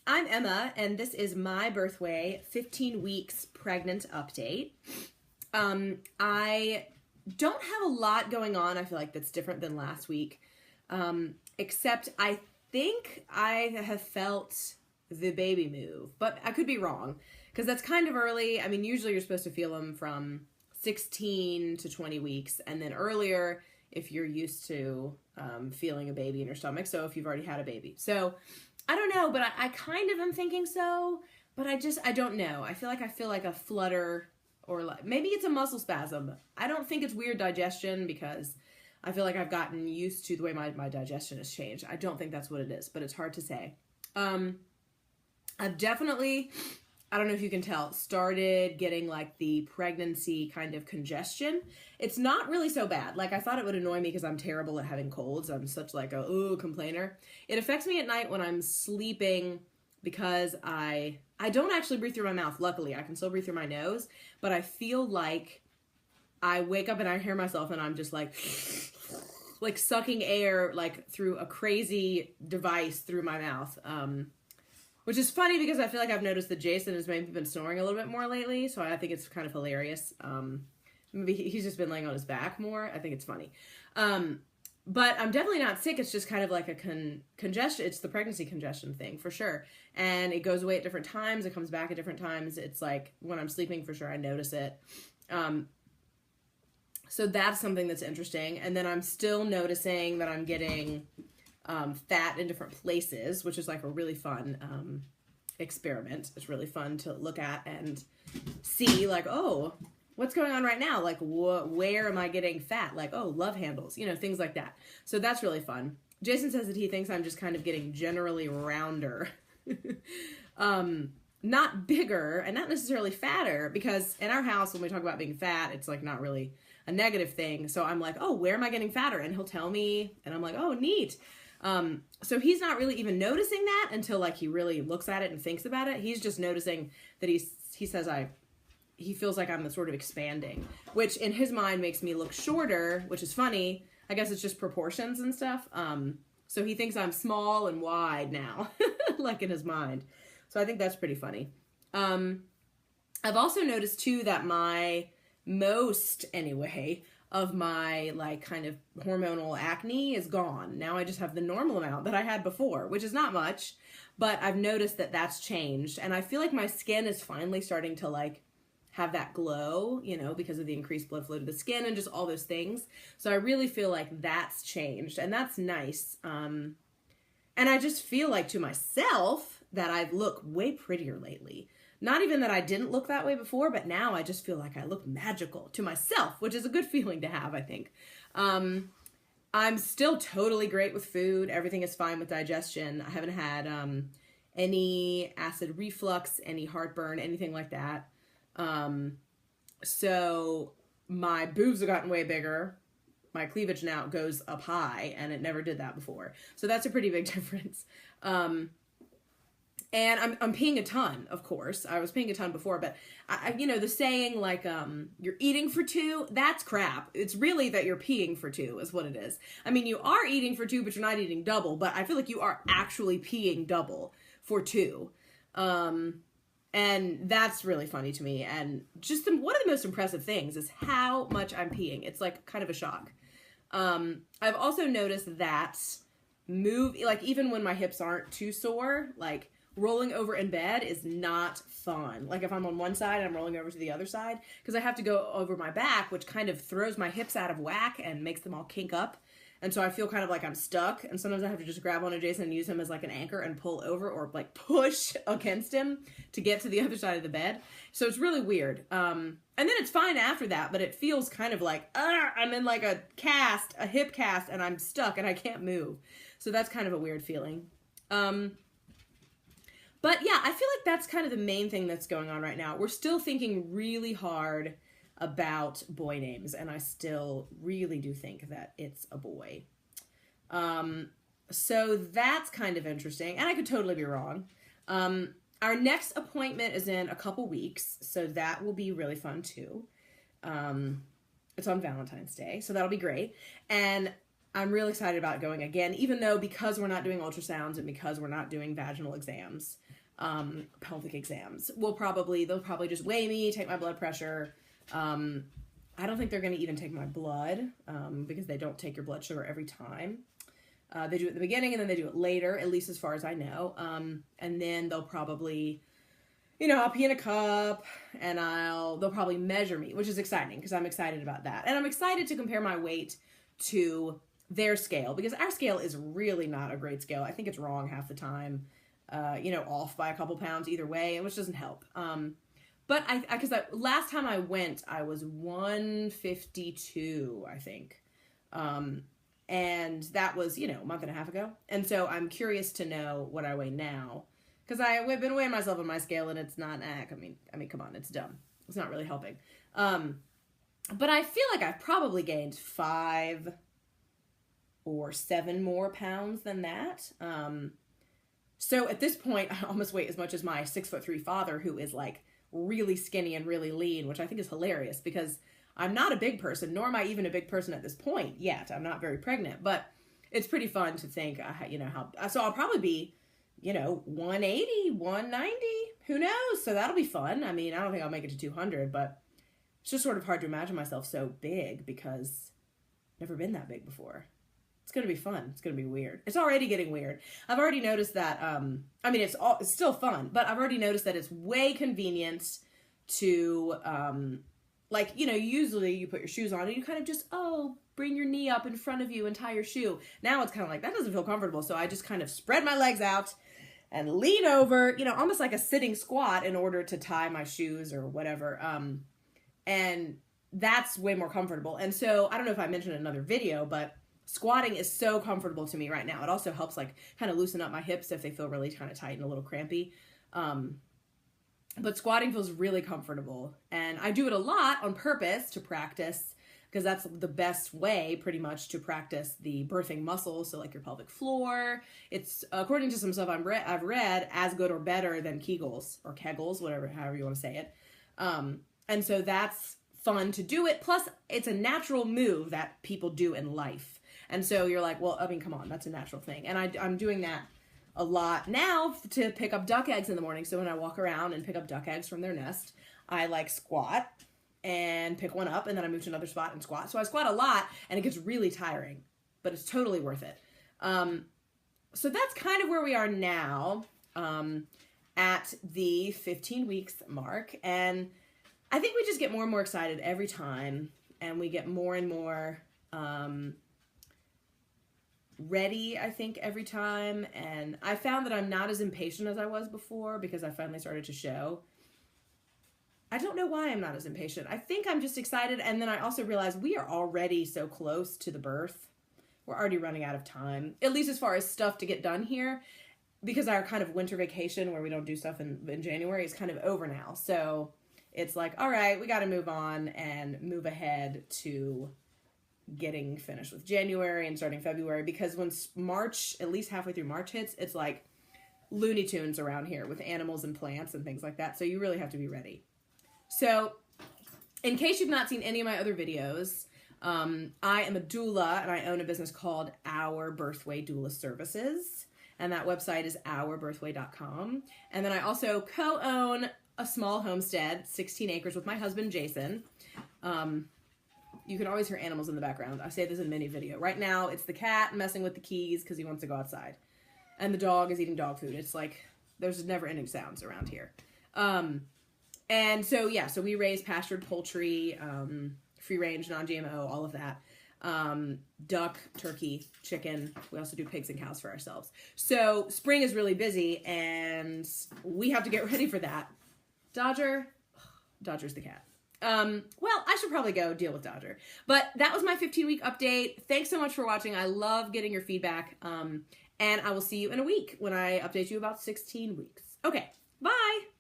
I'm Emma, and this is my Birthway 15 weeks pregnant update. I don't have a lot going on, I feel like, that's different than last week, except I think I have felt the baby move, but I could be wrong, because that's kind of early. I mean, usually you're supposed to feel them from 16 to 20 weeks, and then earlier if you're used to feeling a baby in your stomach, so if you've already had a baby. So I don't know, but I kind of am thinking so, but I don't know. I feel like a flutter, or like, maybe it's a muscle spasm. I don't think it's weird digestion, because I feel like I've gotten used to the way my digestion has changed. I don't think that's what it is, but it's hard to say. I've definitely, I don't know if you can tell, started getting like the pregnancy kind of congestion. It's not really so bad. Like, I thought it would annoy me because I'm terrible at having colds. I'm such like a complainer. It affects me at night when I'm sleeping, because I don't actually breathe through my mouth. Luckily, I can still breathe through my nose, but I feel like I wake up and I hear myself and I'm just like sucking air like through a crazy device through my mouth. Which is funny because I feel like I've noticed that Jason has maybe been snoring a little bit more lately, so I think it's kind of hilarious. Maybe he's just been laying on his back more. I think it's funny. But I'm definitely not sick. It's just kind of like a congestion. It's the pregnancy congestion thing for sure. And it goes away at different times. It comes back at different times. It's like when I'm sleeping, for sure, I notice it. So that's something that's interesting. And then I'm still noticing that I'm getting fat in different places, which is like a really fun experiment. It's really fun to look at and see, like, oh, what's going on right now? Like, where am I getting fat? Like, oh, love handles, things like that. So that's really fun. Jason says that he thinks I'm just kind of getting generally rounder. Not bigger and not necessarily fatter, because in our house, when we talk about being fat, it's like not really a negative thing. So I'm like, oh, where am I getting fatter? And he'll tell me, and I'm like, oh, neat. So he's not really even noticing that until like he really looks at it and thinks about it. He's just noticing that he says he feels like I'm sort of expanding, which in his mind makes me look shorter, which is funny. I guess it's just proportions and stuff. So he thinks I'm small and wide now, like in his mind. So I think that's pretty funny. I've also noticed too that most of my like kind of hormonal acne is gone. Now I just have the normal amount that I had before, which is not much, but I've noticed that that's changed. And I feel like my skin is finally starting to like have that glow, because of the increased blood flow to the skin and just all those things. So I really feel like that's changed, and that's nice. And I just feel like to myself that I look way prettier lately. Not even that I didn't look that way before, but now I just feel like I look magical to myself, which is a good feeling to have, I think. I'm still totally great with food. Everything is fine with digestion. I haven't had any acid reflux, any heartburn, anything like that. So my boobs have gotten way bigger. My cleavage now goes up high, and it never did that before. So that's a pretty big difference. And I'm peeing a ton, of course. I was peeing a ton before, but the saying like, you're eating for two, that's crap. It's really that you're peeing for two is what it is. I mean, you are eating for two, but you're not eating double, but I feel like you are actually peeing double for two. And that's really funny to me. And just one of the most impressive things is how much I'm peeing. It's like kind of a shock. I've also noticed that even when my hips aren't too sore, like rolling over in bed is not fun. Like if I'm on one side, I'm rolling over to the other side, because I have to go over my back, which kind of throws my hips out of whack and makes them all kink up. And so I feel kind of like I'm stuck, and sometimes I have to just grab onto Jason and use him as like an anchor and pull over or like push against him to get to the other side of the bed. So it's really weird. And then it's fine after that, but it feels kind of like, I'm in like a hip cast, and I'm stuck and I can't move. So that's kind of a weird feeling. But yeah, I feel like that's kind of the main thing that's going on right now. We're still thinking really hard about boy names, and I still really do think that it's a boy. So that's kind of interesting, and I could totally be wrong. Our next appointment is in a couple weeks, so that will be really fun too. It's on Valentine's Day, so that'll be great. And I'm really excited about going again, even though because we're not doing ultrasounds and because we're not doing vaginal exams, pelvic exams. They'll probably just weigh me, take my blood pressure. I don't think they're going to even take my blood, because they don't take your blood sugar every time. They do it at the beginning and then they do it later, at least as far as I know. And then they'll probably, I'll pee in a cup and they'll probably measure me, which is exciting because I'm excited about that. And I'm excited to compare my weight to their scale, because our scale is really not a great scale. I think it's wrong half the time, off by a couple pounds either way, which doesn't help. But because last time I went, I was 152, I think. And that was, a month and a half ago. And so I'm curious to know what I weigh now, because I've been weighing myself on my scale and it's not, I mean, come on, it's dumb. It's not really helping. But I feel like I've probably gained 5 or 7 more pounds than that. So at this point, I almost weigh as much as my 6'3" father, who is like really skinny and really lean, which I think is hilarious because I'm not a big person, nor am I even a big person at this point yet. I'm not very pregnant, but it's pretty fun to think, so I'll probably be, 180, 190, who knows? So that'll be fun. I mean, I don't think I'll make it to 200, but it's just sort of hard to imagine myself so big because I've never been that big before. It's going to be fun. It's going to be weird. It's already getting weird. I've already noticed that, it's still fun, but I've already noticed that it's way convenient to, usually you put your shoes on and you kind of just, bring your knee up in front of you and tie your shoe. Now it's kind of like, that doesn't feel comfortable. So I just kind of spread my legs out and lean over, almost like a sitting squat in order to tie my shoes or whatever. And that's way more comfortable. And so I don't know if I mentioned in another video, but squatting is so comfortable to me right now. It also helps kind of loosen up my hips if they feel really kind of tight and a little crampy. But squatting feels really comfortable, and I do it a lot on purpose to practice, because that's the best way pretty much to practice the birthing muscles. So like your pelvic floor, it's, according to some stuff I've read, as good or better than Kegels or Kegels, however you want to say it. And so that's fun to do it. Plus it's a natural move that people do in life. And so you're like, well, I mean, come on, that's a natural thing. And I'm doing that a lot now to pick up duck eggs in the morning. So when I walk around and pick up duck eggs from their nest, I squat and pick one up, and then I move to another spot and squat. So I squat a lot and it gets really tiring, but it's totally worth it. So that's kind of where we are now, at the 15 weeks mark. And I think we just get more and more excited every time, and we get more and more, ready, I think, every time. And I found that I'm not as impatient as I was before because I finally started to show. I don't know why I'm not as impatient. I think I'm just excited. And then I also realized we are already so close to the birth. We're already running out of time, at least as far as stuff to get done here, because our kind of winter vacation where we don't do stuff in January is kind of over now. So it's like, all right, we got to move on and move ahead to getting finished with January and starting February, because when March, at least halfway through March hits, it's like Looney Tunes around here with animals and plants and things like that. So you really have to be ready. So in case you've not seen any of my other videos, I am a doula and I own a business called Our Birthway Doula Services. And that website is ourbirthway.com. And then I also co-own a small homestead, 16 acres, with my husband, Jason. You can always hear animals in the background. I say this in many videos. Right now, it's the cat messing with the keys because he wants to go outside. And the dog is eating dog food. It's like, there's never-ending sounds around here. And so, yeah, so we raise pastured poultry, free-range, non-GMO, all of that. Duck, turkey, chicken. We also do pigs and cows for ourselves. So spring is really busy, and we have to get ready for that. Dodger's the cat. Well, I should probably go deal with Dodger. But that was my 15-week update. Thanks so much for watching. I love getting your feedback. And I will see you in a week when I update you about 16 weeks. Okay, bye!